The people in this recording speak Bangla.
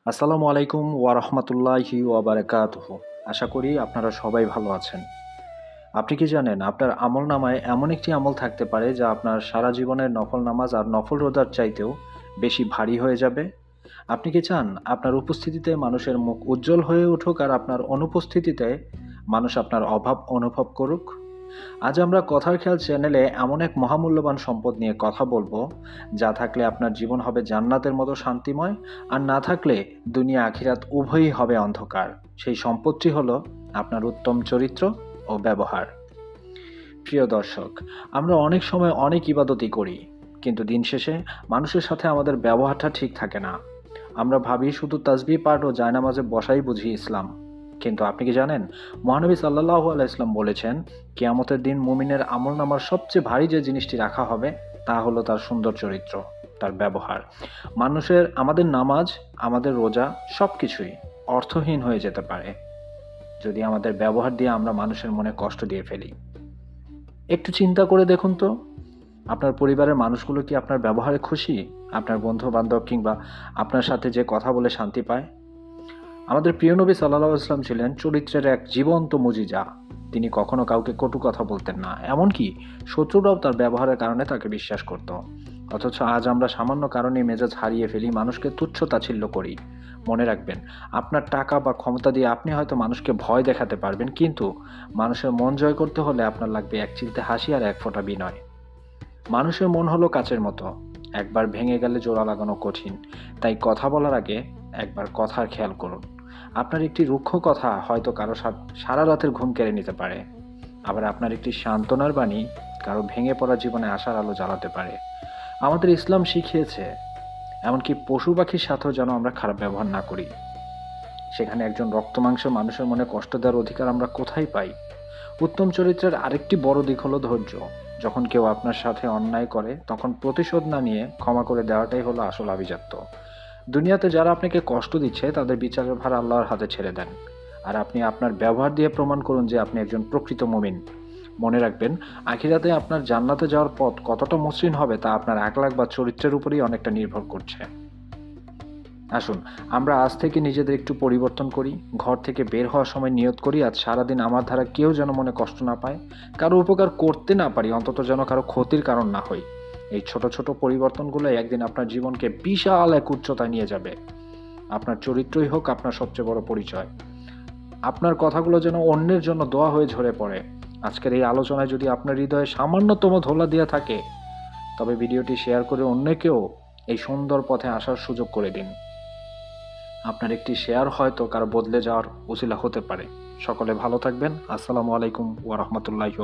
আসসালামু আলাইকুম ওয়া রাহমাতুল্লাহি ওয়া বারাকাতুহু। আশা করি আপনারা সবাই ভালো আছেন। আপনি কি জানেন আপনার আমলনামায় এমন একটি আমল থাকতে পারে যা আপনার সারা জীবনের নফল নামাজ আর নফল রোজার চাইতেও বেশি ভারী হয়ে যাবে? আপনি কি চান আপনার উপস্থিতিতে মানুষের মুখ উজ্জ্বল হয়ে উঠুক আর আপনার অনুপস্থিতিতে মানুষ আপনার অভাব অনুভব করুক? আজ আমরা কথার খেয়াল চ্যানেলে এমন এক মহামূল্যবান সম্পদ নিয়ে কথা বলবো যা থাকলে আপনার জীবন হবে জান্নাতের মতো শান্তিময়, আর না থাকলে দুনিয়া আখিরাত উভয়ই হবে অন্ধকার। সেই সম্পদটি হলো আপনার উত্তম চরিত্র ও ব্যবহার। প্রিয় দর্শক, আমরা অনেক সময় অনেক ইবাদতই করি, কিন্তু দিন শেষে মানুষের সাথে আমাদের ব্যবহারটা ঠিক থাকে না। আমরা ভাবি শুধু তাসবিহ পাঠ ও জায়নামাজে বসাই বুঝি ইসলাম। কিন্তু আপনি কি জানেন মহানবী সাল্লাল্লাহু আলাইহি ওয়াসাল্লাম বলেছেন, কিয়ামতের দিন মুমিনের আমলনামার সবচেয়ে ভারী যে জিনিসটি রাখা হবে তা হলো তার সুন্দর চরিত্র, তার ব্যবহার। আমাদের নামাজ, আমাদের রোজা সবকিছুই অর্থহীন হয়ে যেতে পারে যদি আমাদের ব্যবহার দিয়ে আমরা মানুষের মনে কষ্ট দিয়ে ফেলি। একটু চিন্তা করে দেখুন তো, আপনার পরিবারের মানুষগুলো কি আপনার ব্যবহারে খুশি? আপনার বন্ধু বান্ধব কিংবা আপনার সাথে যে কথা বলে শান্তি পায়? আমাদের প্রিয় নবী সাল্লাল্লাহু আলাইহি ওয়াসাল্লাম ছিলেন চরিত্রের এক জীবন্ত মুজিজা। তিনি কখনো কাউকে কটু কথা বলতেন না, এমনকি শত্রুরাও তার ব্যবহারের কারণে তাকে বিশ্বাস করত। অথচ আজ আমরা সামান্য কারণে মেজাজ হারিয়ে ফেলি, মানুষকে তুচ্ছ তাচ্ছিল্য করি। মনে রাখবেন, আপনার টাকা বা ক্ষমতা দিয়ে আপনি হয়তো মানুষকে ভয় দেখাতে পারবেন, কিন্তু মানুষের মন জয় করতে হলে আপনার লাগবে এক চিলতে হাসি আর এক ফোঁটা বিনয়। মানুষের মন হলো কাচের মতো, একবার ভেঙে গেলে জোড়া লাগানো কঠিন। তাই কথা বলার আগে একবার কথার খেয়াল করুন। আপনার একটি রুক্ষ কথা হয়তো কারো সারা রাতের ঘুম কেড়ে নিতে পারে, আবার আপনার একটি সান্ত্বনার বাণী কারো ভেঙে পড়া জীবনে আশার আলো জ্বালাতে পারে। আমাদের ইসলাম শিখিয়েছে এমনকি পশু পাখির সাথেও যেন আমরা খারাপ ব্যবহার না করি। সেখানে একজন রক্তমাংসের মানুষের মনে কষ্ট দেওয়ার অধিকার আমরা কোথায় পাই? উত্তম চরিত্রের আরেকটি বড় দিক হলো ধৈর্য। যখন কেউ আপনার সাথে অন্যায় করে তখন প্রতিশোধ না নিয়ে ক্ষমা করে দেওয়াটাই হলো আসল আভিজাত্য। দুনিয়াতে যারা আপনাকে কষ্ট দিচ্ছে তাদের বিচারের ভার আল্লাহর হাতে ছেড়ে দেন, আর আপনি আপনার ব্যবহার দিয়ে প্রমাণ করুন যে আপনি একজন প্রকৃত মুমিন। মনে রাখবেন, আখিরাতে আপনার জান্নাতে যাওয়ার পথ কতটা মসৃণ হবে তা আপনার আকলাক বা চরিত্রের উপরেই অনেকটা নির্ভর করছে। আসুন, আমরা আজ থেকে নিজেদের একটু পরিবর্তন করি। ঘর থেকে বের হওয়ার সময় নিয়ত করি, আজ সারাদিন আমার দ্বারা কেউ যেন মনে কষ্ট না পায়, কারো উপকার করতে না পারি, অন্তত যেন কারো ক্ষতির কারণ না হই। এই ছোট ছোট পরিবর্তনগুলো একদিন আপনার জীবনকে বিশাল এক উচ্চতায় নিয়ে যাবে। আপনার চরিত্রই হোক আপনার সবচেয়ে বড় পরিচয়। আপনার কথাগুলো যেন অন্যের জন্য দোয়া হয়ে ঝরে পড়ে। আজকের এই আলোচনায় যদি আপনার হৃদয়ে সামান্যতম ধোলা দেয়া থাকে, তবে ভিডিওটি শেয়ার করে অন্যকেও এই সুন্দর পথে আসার সুযোগ করে দিন। আপনার একটি শেয়ার হয়তো কারো বদলে যাওয়ার উছিলা হতে পারে। সকলে ভালো থাকবেন। আসসালামু আলাইকুম ওয়া রাহমাতুল্লাহি ওয়া বারাকাতুহু।